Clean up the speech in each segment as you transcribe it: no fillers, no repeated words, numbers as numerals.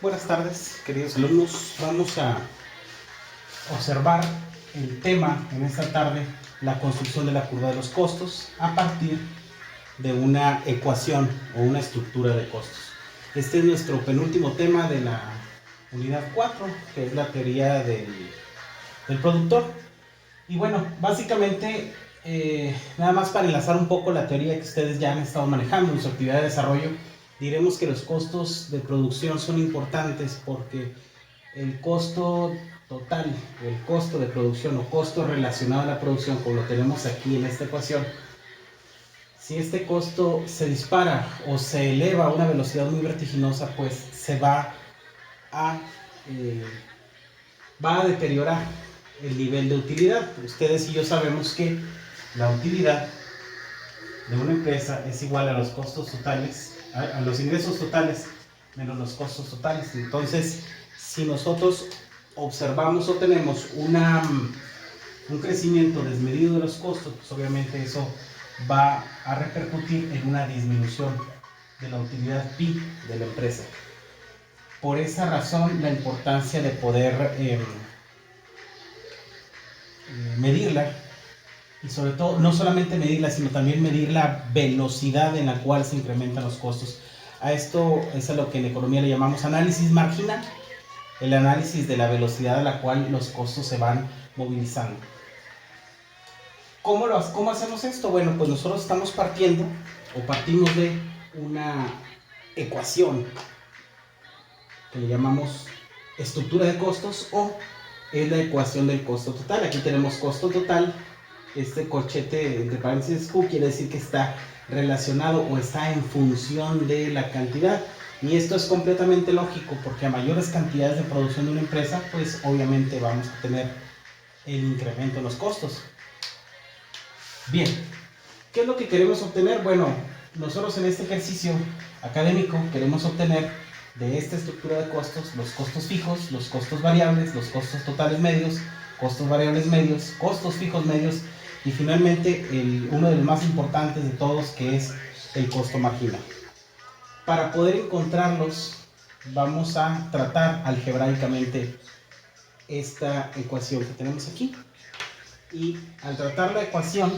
Buenas tardes, queridos alumnos. Vamos a observar el tema en esta tarde, la construcción de la curva de los costos a partir de una ecuación o una estructura de costos. Este es nuestro penúltimo tema de la unidad 4, que es la teoría del productor. Y bueno, básicamente, nada más para enlazar un poco la teoría que ustedes ya han estado manejando en su actividad de desarrollo, diremos que los costos de producción son importantes porque el costo total, el costo de producción o costo relacionado a la producción, como lo tenemos aquí en esta ecuación, si este costo se dispara o se eleva a una velocidad muy vertiginosa, pues se va a deteriorar el nivel de utilidad. Ustedes y yo sabemos que la utilidad de una empresa es igual a los costos totales, a los ingresos totales menos los costos totales. Entonces, si nosotros observamos o tenemos un crecimiento desmedido de los costos, pues obviamente eso va a repercutir en una disminución de la utilidad PI de la empresa. Por esa razón, la importancia de poder medirla, y sobre todo no solamente medirla, sino también medir la velocidad en la cual se incrementan los costos. A esto es a lo que en economía le llamamos análisis marginal, el análisis de la velocidad a la cual los costos se van movilizando. ¿Cómo hacemos esto? Bueno, pues nosotros estamos partimos de una ecuación que le llamamos estructura de costos, o es la ecuación del costo total. Aquí tenemos costo total. Este corchete entre paréntesis Q quiere decir que está relacionado o está en función de la cantidad. Y esto es completamente lógico, porque a mayores cantidades de producción de una empresa, pues obviamente vamos a tener el incremento en los costos. Bien, ¿qué es lo que queremos obtener? Bueno, nosotros en este ejercicio académico queremos obtener de esta estructura de costos los costos fijos, los costos variables, los costos totales medios, costos variables medios, costos fijos medios y finalmente uno de los más importantes de todos, que es el costo marginal. Para poder encontrarlos vamos a tratar algebraicamente esta ecuación que tenemos aquí, y al tratar la ecuación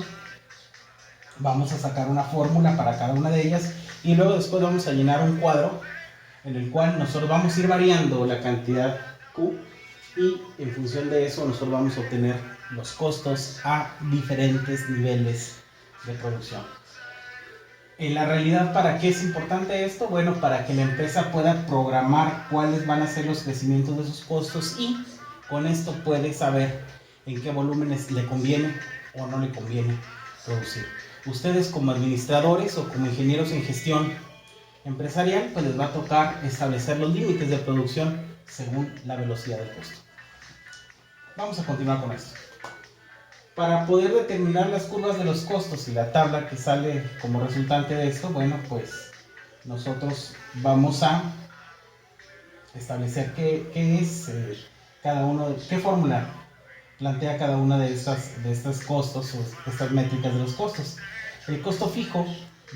vamos a sacar una fórmula para cada una de ellas, y luego después vamos a llenar un cuadro en el cual nosotros vamos a ir variando la cantidad Q, y en función de eso nosotros vamos a obtener los costos a diferentes niveles de producción. En la realidad, ¿para qué es importante esto? Bueno, para que la empresa pueda programar cuáles van a ser los crecimientos de sus costos, y con esto puede saber en qué volúmenes le conviene o no le conviene producir. Ustedes como administradores o como ingenieros en gestión empresarial, pues les va a tocar establecer los límites de producción según la velocidad del costo. Vamos a continuar con esto. Para poder determinar las curvas de los costos y la tabla que sale como resultante de esto, bueno, pues nosotros vamos a establecer qué es cada uno, qué fórmula plantea cada una de estas costos o estas métricas de los costos. El costo fijo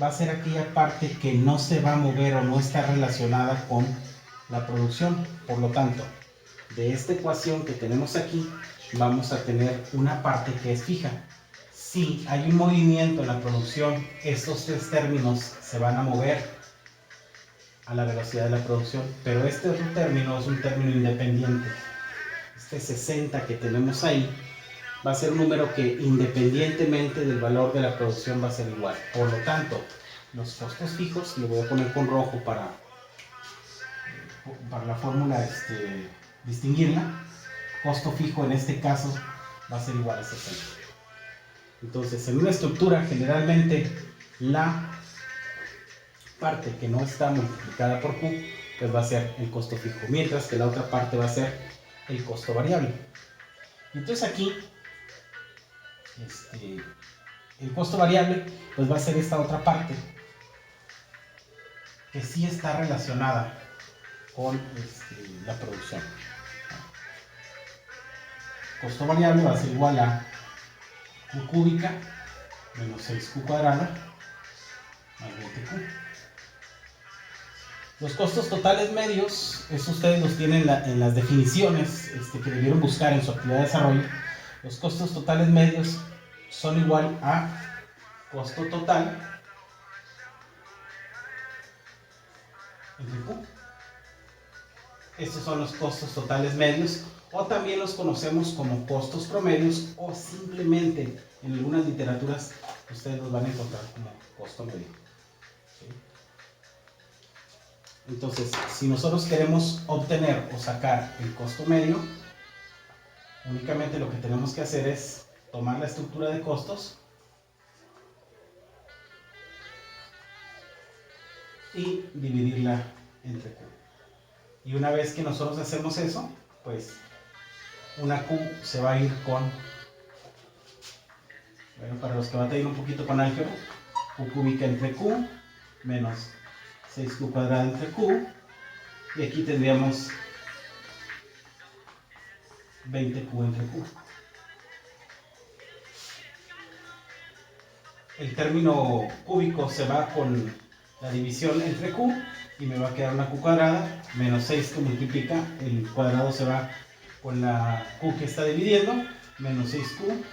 va a ser aquella parte que no se va a mover o no está relacionada con la producción. Por lo tanto, de esta ecuación que tenemos aquí, vamos a tener una parte que es fija. Si hay un movimiento en la producción, estos tres términos se van a mover a la velocidad de la producción, pero este otro término es un término independiente. Este 60 que tenemos ahí va a ser un número que independientemente del valor de la producción va a ser igual. Por lo tanto, los costos fijos, lo voy a poner con rojo para la fórmula distinguirla. Costo fijo en este caso va a ser igual a 60. Entonces, en una estructura, generalmente la parte que no está multiplicada por Q, pues va a ser el costo fijo, mientras que la otra parte va a ser el costo variable. Entonces aquí el costo variable pues va a ser esta otra parte que sí está relacionada con la producción. Costo variable va a ser igual a Q cúbica menos 6Q cuadrada más 20Q. Los costos totales medios, eso ustedes los tienen en las definiciones que debieron buscar en su actividad de desarrollo. Los costos totales medios son igual a costo total entre Q. Estos son los costos totales medios, o también los conocemos como costos promedios, o simplemente en algunas literaturas ustedes los van a encontrar como costo medio. ¿Sí? Entonces, si nosotros queremos obtener o sacar el costo medio, únicamente lo que tenemos que hacer es tomar la estructura de costos y dividirla entre Q. Y una vez que nosotros hacemos eso, pues una Q se va a ir con, bueno, para los que batallan un poquito con álgebra, Q cúbica entre Q menos 6Q cuadrada entre Q, y aquí tendríamos 20Q entre Q. El término cúbico se va con la división entre Q y me va a quedar una Q cuadrada menos 6 que multiplica, el cuadrado se va con la Q que está dividiendo, menos 6Q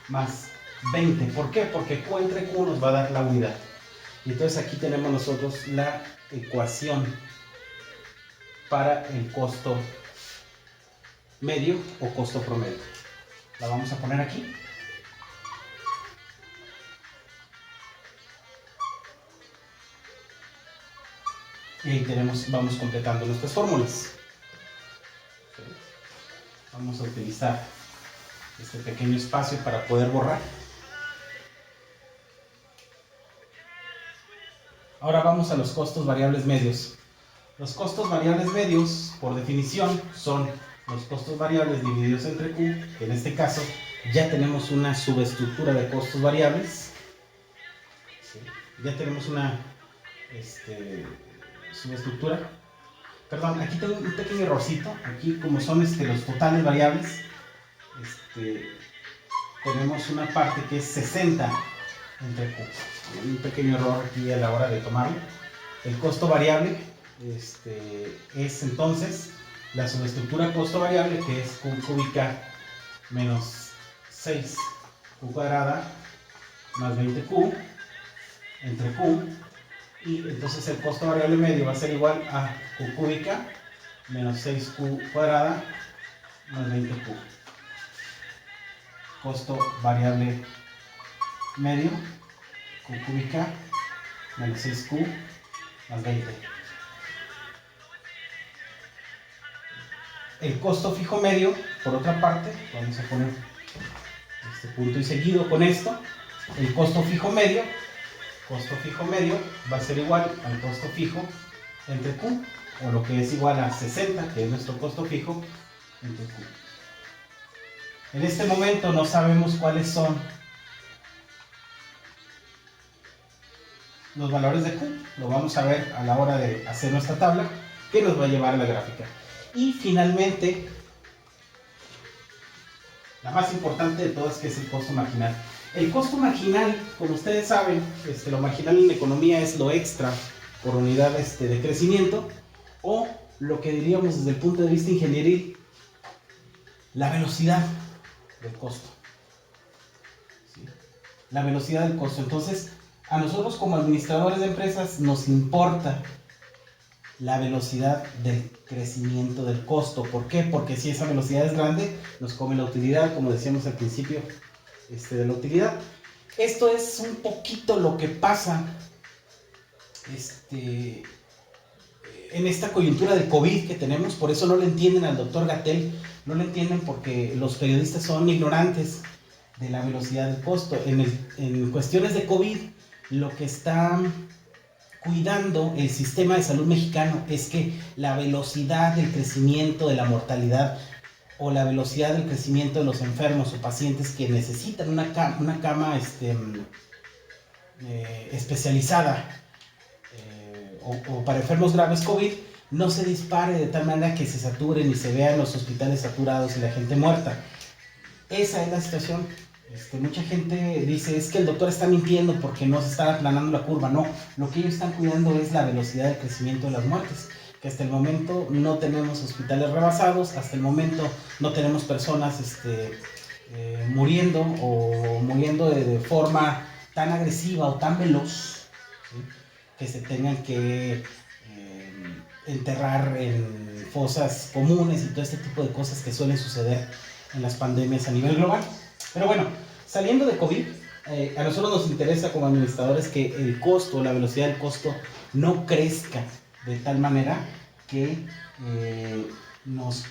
más 20. ¿Por qué? Porque Q entre Q nos va a dar la unidad. Y entonces aquí tenemos nosotros la ecuación para el costo medio o costo promedio. La vamos a poner aquí. Y ahí vamos completando nuestras fórmulas. Vamos a utilizar este pequeño espacio para poder borrar. Ahora vamos a los costos variables medios. Los costos variables medios, por definición, son los costos variables divididos entre Q, que en este caso ya tenemos una subestructura de costos variables. ¿Sí? Ya tenemos una subestructura. Perdón, aquí tengo un pequeño errorcito. Aquí, como son los totales variables, tenemos una parte que es 60 entre Q. Un pequeño error aquí a la hora de tomarlo. El costo variable es entonces la subestructura costo variable, que es Q cúbica menos 6Q cuadrada más 20Q entre Q. Y entonces el costo variable medio va a ser igual a Q cúbica menos 6Q cuadrada más 20Q. Costo variable medio, Q cúbica menos 6Q más 20. El costo fijo medio, por otra parte, vamos a poner este punto y seguido con esto. El costo fijo medio va a ser igual al costo fijo entre Q, o lo que es igual a 60, que es nuestro costo fijo, entre Q. En este momento no sabemos cuáles son los valores de Q. Lo vamos a ver a la hora de hacer nuestra tabla, que nos va a llevar a la gráfica. Y finalmente, la más importante de todas, que es el costo marginal. El costo marginal, como ustedes saben, lo marginal en la economía es lo extra por unidad de crecimiento, o lo que diríamos desde el punto de vista ingenieril, la velocidad del costo. ¿Sí? La velocidad del costo. Entonces, a nosotros como administradores de empresas nos importa la velocidad del crecimiento del costo. ¿Por qué? Porque si esa velocidad es grande, nos come la utilidad, como decíamos al principio de la utilidad. Esto es un poquito lo que pasa en esta coyuntura de COVID que tenemos. Por eso no le entienden al doctor Gatell, no le entienden porque los periodistas son ignorantes de la velocidad del costo. En cuestiones de COVID, lo que está cuidando el sistema de salud mexicano es que la velocidad del crecimiento de la mortalidad o la velocidad del crecimiento de los enfermos o pacientes que necesitan una cama especializada o para enfermos graves COVID no se dispare de tal manera que se saturen y se vean los hospitales saturados y la gente muerta. Esa es la situación Mucha gente dice, es que el doctor está mintiendo porque no se está aplanando la curva. No, lo que ellos están cuidando es la velocidad de crecimiento de las muertes, que hasta el momento no tenemos hospitales rebasados, hasta el momento no tenemos personas muriendo o muriendo de forma tan agresiva o tan veloz, ¿sí? Que se tengan que enterrar en fosas comunes y todo este tipo de cosas que suelen suceder en las pandemias a nivel global. Pero bueno, saliendo de COVID, a nosotros nos interesa como administradores que el costo, la velocidad del costo no crezca de tal manera que nos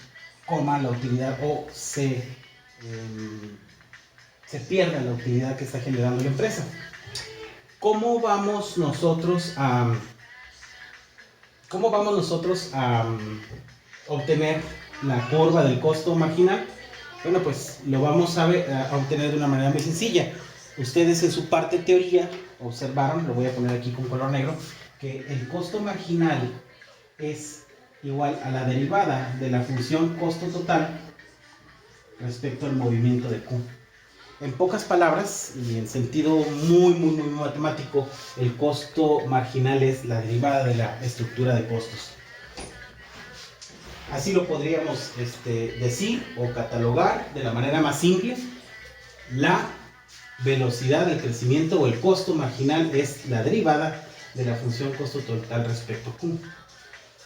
coma la utilidad o se pierda la utilidad que está generando la empresa. ¿Cómo vamos nosotros a obtener la curva del costo marginal? Bueno, pues lo vamos a obtener de una manera muy sencilla. Ustedes en su parte teoría observaron, lo voy a poner aquí con color negro, que el costo marginal es igual a la derivada de la función costo total respecto al movimiento de Q. En pocas palabras, y en sentido muy matemático, el costo marginal es la derivada de la estructura de costos. Así lo podríamos decir o catalogar de la manera más simple. La velocidad del crecimiento o el costo marginal es la derivada de la función costo total respecto a Q.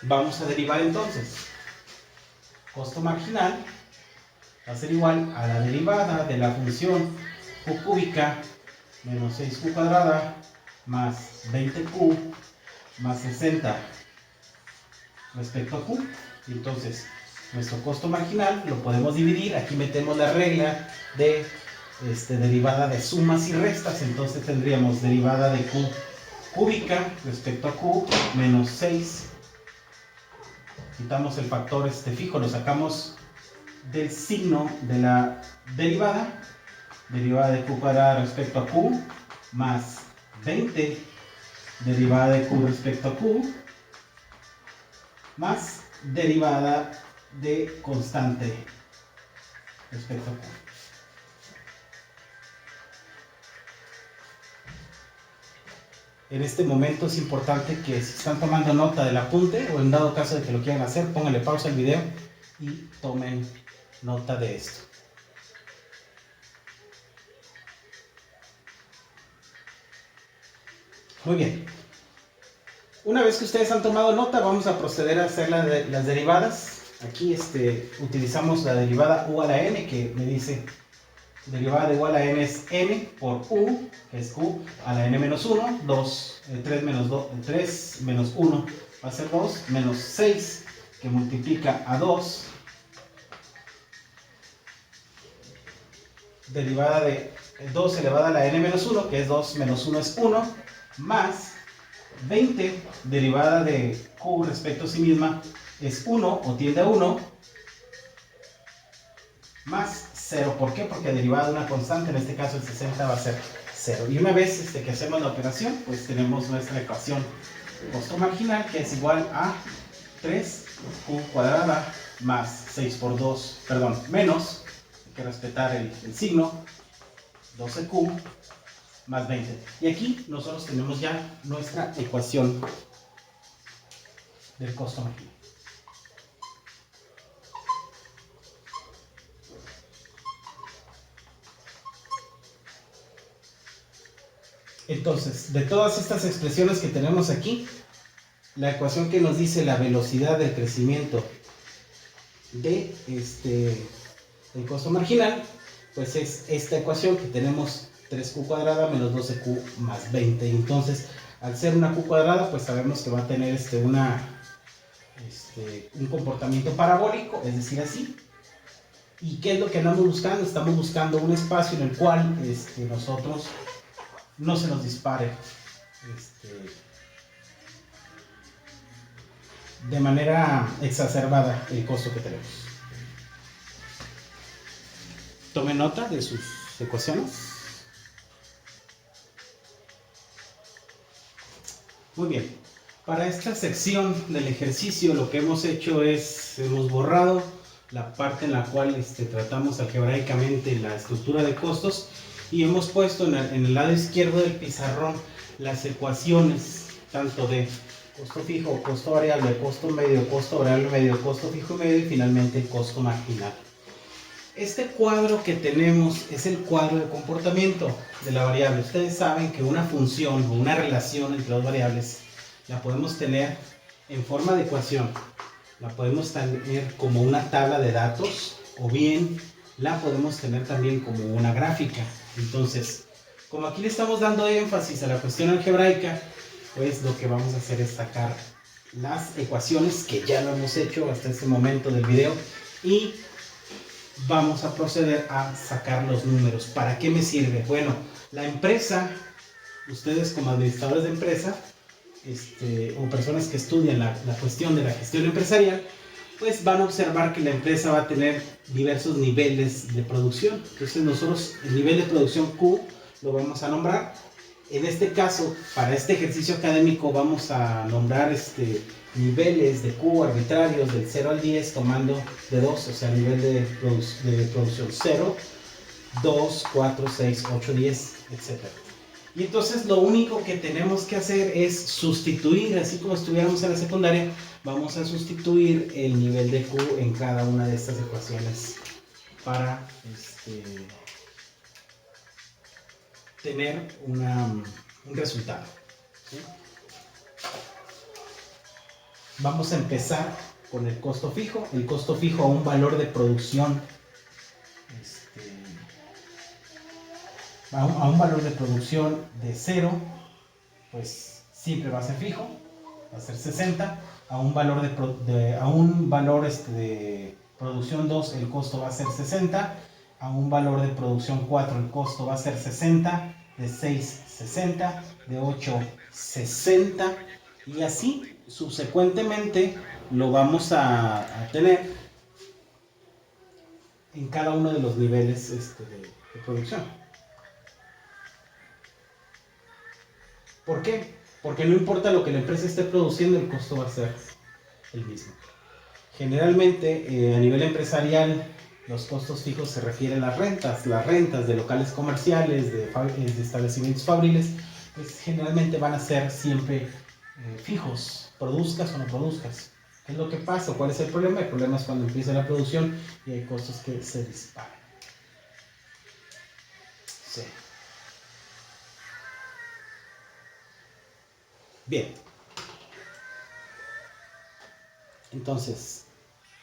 Vamos a derivar entonces. Costo marginal va a ser igual a la derivada de la función Q cúbica menos 6Q cuadrada más 20Q más 60 respecto a Q. Entonces, nuestro costo marginal lo podemos dividir. Aquí metemos la regla de derivada de sumas y restas. Entonces tendríamos derivada de Q cúbica respecto a Q menos 6. Quitamos el factor fijo, lo sacamos del signo de la derivada. Derivada de Q cuadrada respecto a Q más 20 derivada de Q respecto a Q más derivada de constante respecto a Q. En este momento es importante que si están tomando nota del apunte o en dado caso de que lo quieran hacer, pónganle pausa al video y tomen nota de esto. Muy bien. Una vez que ustedes han tomado nota, vamos a proceder a hacer las derivadas. Aquí utilizamos la derivada u a la n, que me dice derivada de u a la n es n por u, que es q a la n menos 1, 3 menos 1 va a ser 2, menos 6, que multiplica a 2, derivada de 2 elevada a la n menos 1, que es 2 menos 1 es 1, más 20 derivada de q respecto a sí misma es 1 o tiende a 1, más 0. ¿Por qué? Porque derivada de una constante, en este caso el 60 va a ser 0. Y una vez que hacemos la operación, pues tenemos nuestra ecuación costo marginal, que es igual a 3q cuadrada más 6 por 2, perdón, menos, hay que respetar el signo, 12q más 20. Y aquí nosotros tenemos ya nuestra ecuación del costo marginal. Entonces, de todas estas expresiones que tenemos aquí, la ecuación que nos dice la velocidad del crecimiento de el costo marginal, pues es esta ecuación que tenemos 3q cuadrada menos 12q más 20. Entonces, al ser una q cuadrada, pues sabemos que va a tener un comportamiento parabólico, es decir, así. ¿Y qué es lo que andamos buscando? Estamos buscando un espacio en el cual nosotros no se nos dispare de manera exacerbada el costo que tenemos. Tomen nota de sus ecuaciones. Muy bien. Para esta sección del ejercicio lo que hemos hecho es, hemos borrado la parte en la cual tratamos algebraicamente la estructura de costos y hemos puesto en el lado izquierdo del pizarrón las ecuaciones tanto de costo fijo, costo variable, costo medio, costo variable medio, costo fijo medio y finalmente el costo marginal. Este cuadro que tenemos es el cuadro de comportamiento de la variable. Ustedes saben que una función o una relación entre dos variables la podemos tener en forma de ecuación, la podemos tener como una tabla de datos o bien la podemos tener también como una gráfica. Entonces, como aquí le estamos dando énfasis a la cuestión algebraica, pues lo que vamos a hacer es sacar las ecuaciones que ya lo hemos hecho hasta este momento del video y vamos a proceder a sacar los números. ¿Para qué me sirve? Bueno, la empresa, ustedes como administradores de empresa, o personas que estudian la cuestión de la gestión empresarial, pues van a observar que la empresa va a tener diversos niveles de producción. Entonces nosotros el nivel de producción Q lo vamos a nombrar. En este caso, para este ejercicio académico vamos a nombrar niveles de Q arbitrarios del 0 al 10 tomando de 2, o sea, nivel de producción 0, 2, 4, 6, 8, 10, etc. Y entonces lo único que tenemos que hacer es sustituir, así como estuviéramos en la secundaria, vamos a sustituir el nivel de Q en cada una de estas ecuaciones para tener un resultado, ¿sí? Vamos a empezar con el costo fijo. El costo fijo a un valor de producción, a un valor de producción de 0, pues siempre va a ser fijo, va a ser 60. A un valor de producción 2 el costo va a ser 60. A un valor de producción 4 el costo va a ser 60. De 6, 60. De 8, 60. Y así subsecuentemente lo vamos a tener en cada uno de los niveles de producción. ¿Por qué? Porque no importa lo que la empresa esté produciendo, el costo va a ser el mismo. Generalmente, a nivel empresarial, los costos fijos se refieren a las rentas de locales comerciales, de establecimientos fabriles, pues generalmente van a ser siempre fijos, produzcas o no produzcas. ¿Qué es lo que pasa? ¿Cuál es el problema? El problema es cuando empieza la producción y hay costos que se disparan. Sí. Bien. Entonces,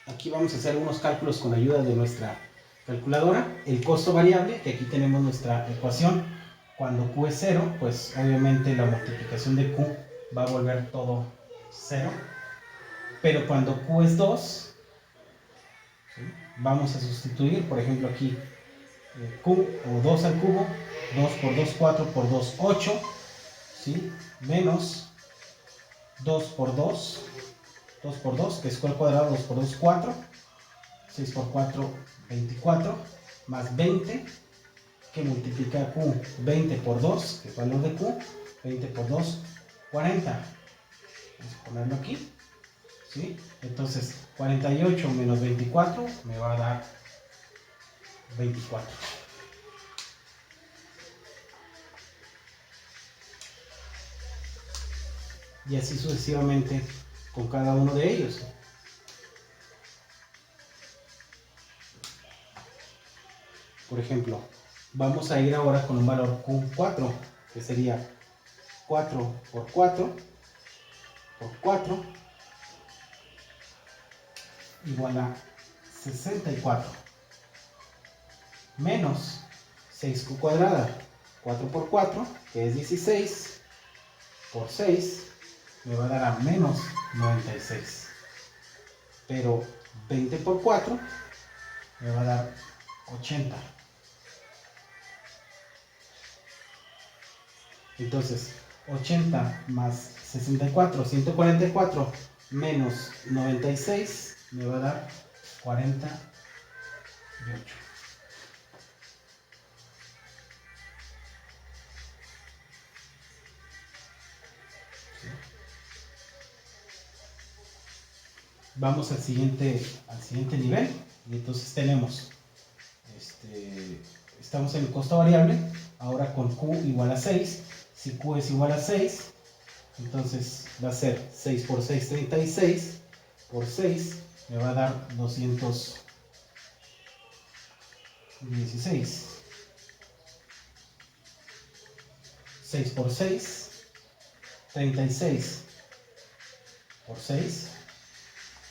aquí vamos a hacer unos cálculos con ayuda de nuestra calculadora. El costo variable, que aquí tenemos nuestra ecuación. Cuando Q es 0, pues obviamente la multiplicación de Q va a volver todo 0. Pero cuando Q es 2, ¿sí? Vamos a sustituir, por ejemplo aquí, Q o 2 al cubo, 2 por 2, 4 por 2, 8, ¿sí? Menos 2 por 2, 2 por 2, que es Q al cuadrado, 2 por 2, 4, 6 por 4, 24, más 20, que multiplica Q, 20 por 2, que es el valor de Q, 20 por 2, 40. Vamos a ponerlo aquí, ¿sí? Entonces, 48 menos 24 me va a dar 24. Y así sucesivamente con cada uno de ellos. Por ejemplo, vamos a ir ahora con un valor Q4, que sería 4 por 4 por 4 igual a 64 menos 6Q cuadrada, 4 por 4, que es 16, por 6 me va a dar a menos 96. Pero 20 por 4 me va a dar 80. Entonces, 80 más 64, 144 menos 96 me va a dar 48. Vamos al siguiente nivel y entonces tenemos estamos en el costo variable, ahora con Q igual a 6. Si Q es igual a 6, entonces va a ser 6 por 6, 36, por 6 me va a dar 216. 6 por 6, 36 por 6,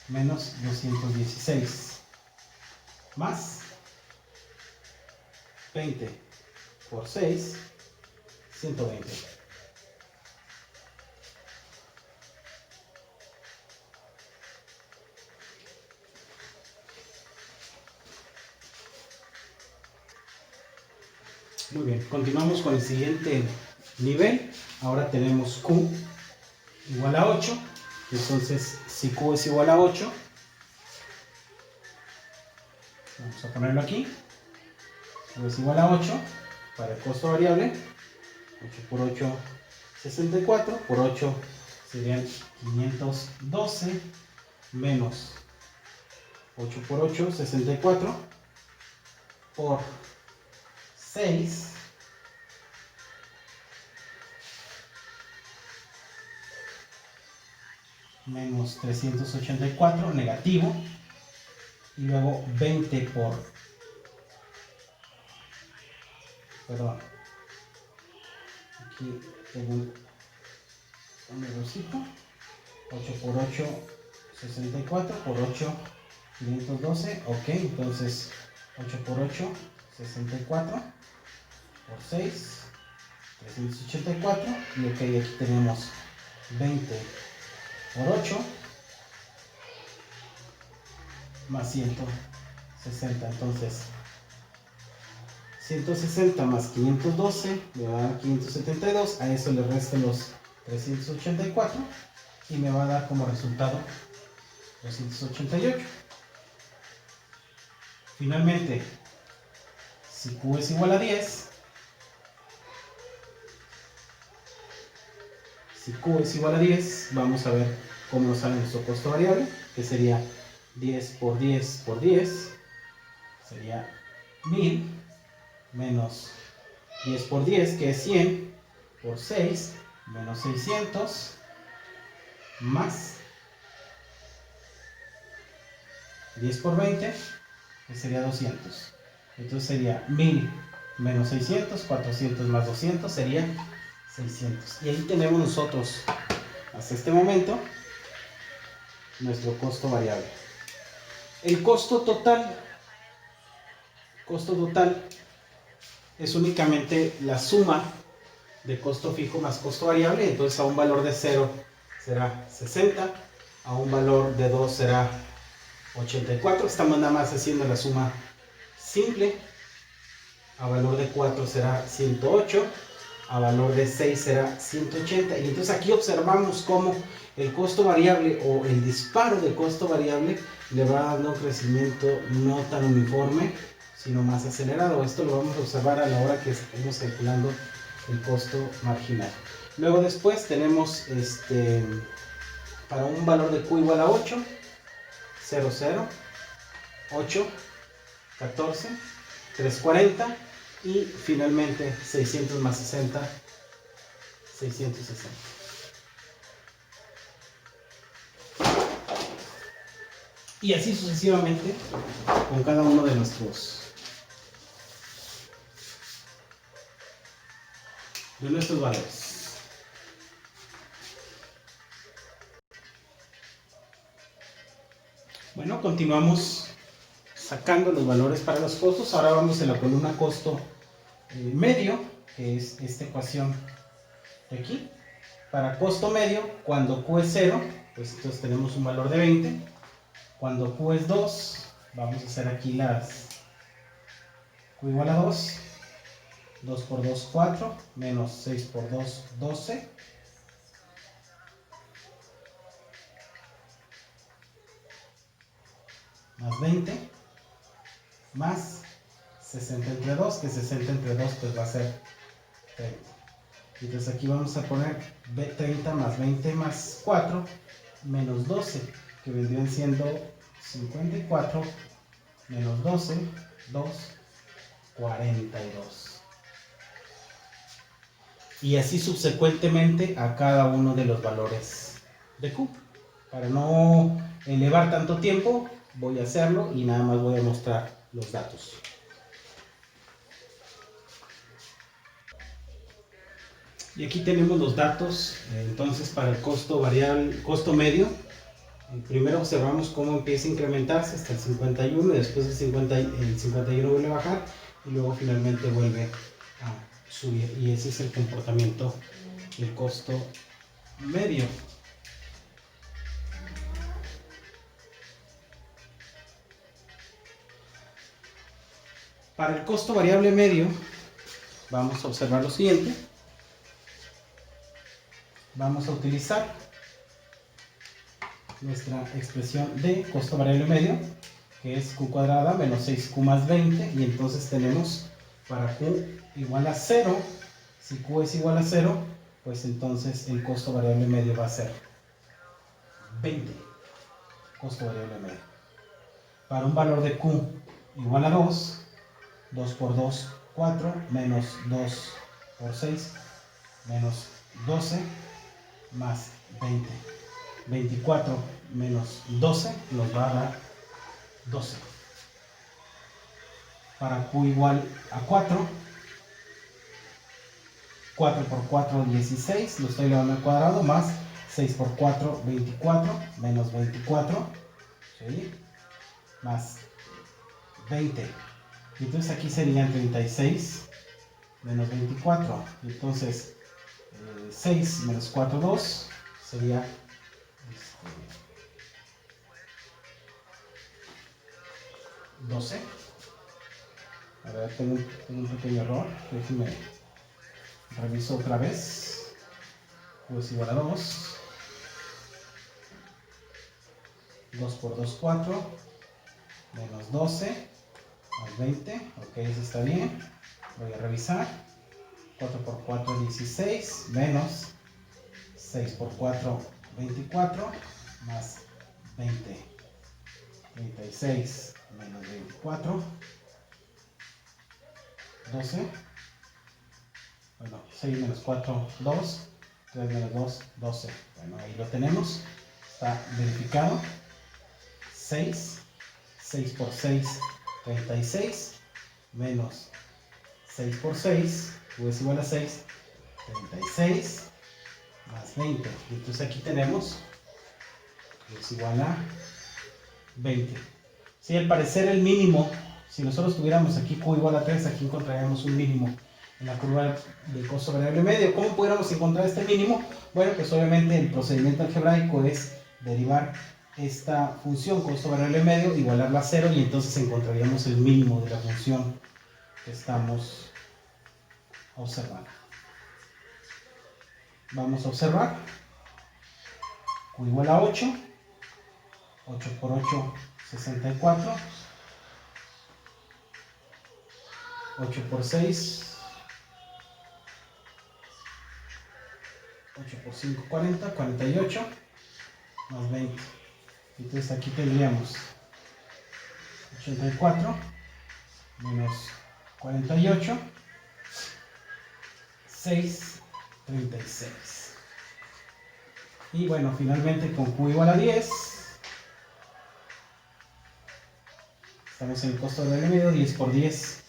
menos 216, más 20 por 6, 120. Muy bien, continuamos con el siguiente nivel. Ahora tenemos Q igual a 8. Entonces, si Q es igual a 8, vamos a ponerlo aquí. Q es igual a 8 para el costo variable. 8 por 8, 64. Por 8 serían 512 menos 8 por 8, 64. Por 6 menos 384, negativo, y luego 20 por, perdón, aquí tengo un errorcito, 8 por 8, 64, por 8, 512, ok, entonces 8 por 8, 64, por 6, 384, y ok, aquí tenemos 20 por 8, más 160, entonces 160 más 512 me va a dar 572, a eso le resto los 384 y me va a dar como resultado 288. Finalmente, si Q es igual a 10, vamos a ver cómo nos sale nuestro costo variable, que sería 10 por 10 por 10, sería 1000, menos 10 por 10, que es 100, por 6, menos 600, más 10 por 20, que sería 200. Entonces sería 1000 menos 600, 400 más 200 sería 600. Y ahí tenemos nosotros, hasta este momento, nuestro costo variable. El costo total es únicamente la suma de costo fijo más costo variable. Entonces a un valor de 0 será 60, a un valor de 2 será 84. Estamos nada más haciendo la suma simple. A valor de 4 será 108, a valor de 6 será 180. Y entonces aquí observamos cómo el costo variable o el disparo de costo variable le va dando un crecimiento no tan uniforme, sino más acelerado. Esto lo vamos a observar a la hora que estemos calculando el costo marginal. Luego después tenemos para un valor de Q igual a 8, 0, 0, 8, 14, 340 y finalmente 600 más 60, 660. Y así sucesivamente con cada uno de nuestros valores. Bueno, continuamos sacando los valores para los costos. Ahora vamos en la columna costo medio, que es esta ecuación de aquí. Para costo medio, cuando Q es 0, pues entonces tenemos un valor de 20. Cuando Q es 2, vamos a hacer aquí las Q igual a 2. 2 por 2, 4, menos 6 por 2, 12. Más 20, más 60 entre 2, que 60 entre 2 pues va a ser 30. Entonces aquí vamos a poner 30 más 20 más 4, menos 12, que vendrían siendo 54, menos 12, 2, 42. Y así subsecuentemente a cada uno de los valores de Q. Para no elevar tanto tiempo, voy a hacerlo y nada más voy a mostrar los datos. Y aquí tenemos los datos, entonces para el costo variable, costo medio, primero observamos cómo empieza a incrementarse hasta el 51 y después el 51 vuelve a bajar y luego finalmente vuelve a subir. Y ese es el comportamiento del costo medio. Para el costo variable medio, vamos a observar lo siguiente. Vamos a utilizar nuestra expresión de costo variable medio, que es Q cuadrada menos 6Q más 20, y entonces tenemos para Q igual a 0, si Q es igual a 0, pues entonces el costo variable medio va a ser 20, costo variable medio. Para un valor de Q igual a 2, 2 por 2, 4, menos 2 por 6, menos 12, más 20. 24 menos 12 nos va a dar 12. Para Q igual a 4, 4 por 4, 16, lo estoy elevando al cuadrado, más 6 por 4, 24, menos 24, ¿sí? Más 20. Y entonces aquí serían 36 menos 24. Entonces 6 menos 4, 2, sería 12. A ver, tengo un pequeño error. Déjenme reviso otra vez. Q es igual a 2. 2 por 2, 4. Menos 12. Más 20. Ok, eso está bien. Voy a revisar. 4 por 4, 16. Menos 6 por 4, 24. Más 20. 36 menos 24. 12. Bueno, 6 menos 4, 2. 3 menos 2, 12. Bueno, ahí lo tenemos. Está verificado. 6. 6 por 6, 36. Menos 6 por 6. Q es igual a 6. 36. Más 20. Entonces aquí tenemos Q es igual a 20. Si al parecer el mínimo, si nosotros tuviéramos aquí Q igual a 3, aquí encontraríamos un mínimo en la curva del costo variable medio. ¿Cómo pudiéramos encontrar este mínimo? Bueno, pues obviamente el procedimiento algebraico es derivar esta función costo variable medio, igualarla a 0 y entonces encontraríamos el mínimo de la función que estamos observando. Vamos a observar Q igual a 8, 8 por 8, 64, 8 por 6, 8 por 5, 40, 48, más 20. Entonces aquí tendríamos 84 menos 48, 6, 36. Y bueno, finalmente con Q igual a 10, estamos en el costo del medio, 10 por 10,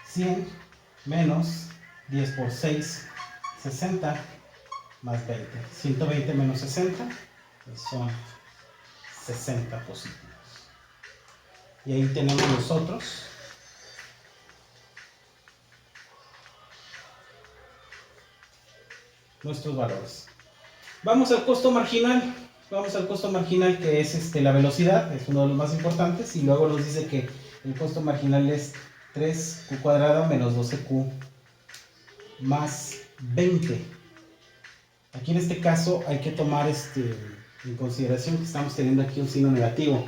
100, menos 10 por 6, 60, más 20. 120 menos 60, son 60 positivos. Y ahí tenemos nosotros nuestros valores. Vamos al costo marginal. Vamos al costo marginal, que es la velocidad, es uno de los más importantes, y luego nos dice que el costo marginal es 3Q cuadrado menos 12Q más 20. Aquí en este caso hay que tomar en consideración que estamos teniendo aquí un signo negativo.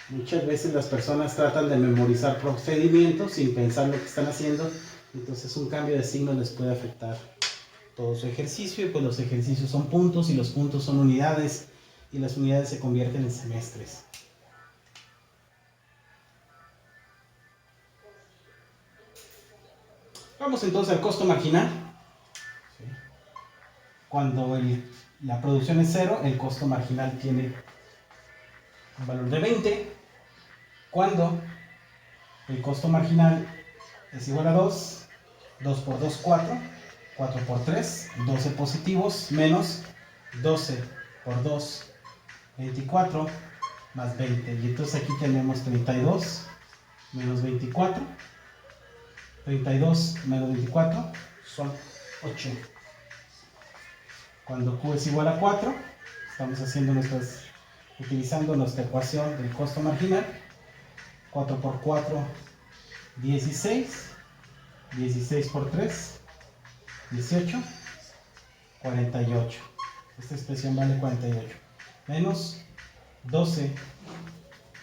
Muchas veces las personas tratan de memorizar procedimientos sin pensar lo que están haciendo, entonces un cambio de signo les puede afectar todo su ejercicio, y pues los ejercicios son puntos y los puntos son unidades y las unidades se convierten en semestres. Vamos entonces al costo marginal. Cuando la producción es 0, el costo marginal tiene un valor de 20. Cuando el costo marginal es igual a 2, 2 por 2, 4, 4 por 3, 12 positivos, menos 12 por 2, 24, más 20. Y entonces aquí tenemos 32 menos 24. 32 menos 24 son 8. Cuando Q es igual a 4, estamos utilizando nuestra ecuación del costo marginal. 4 por 4, 16. 16 por 3, 18. 48. Esta expresión vale 48. Menos 12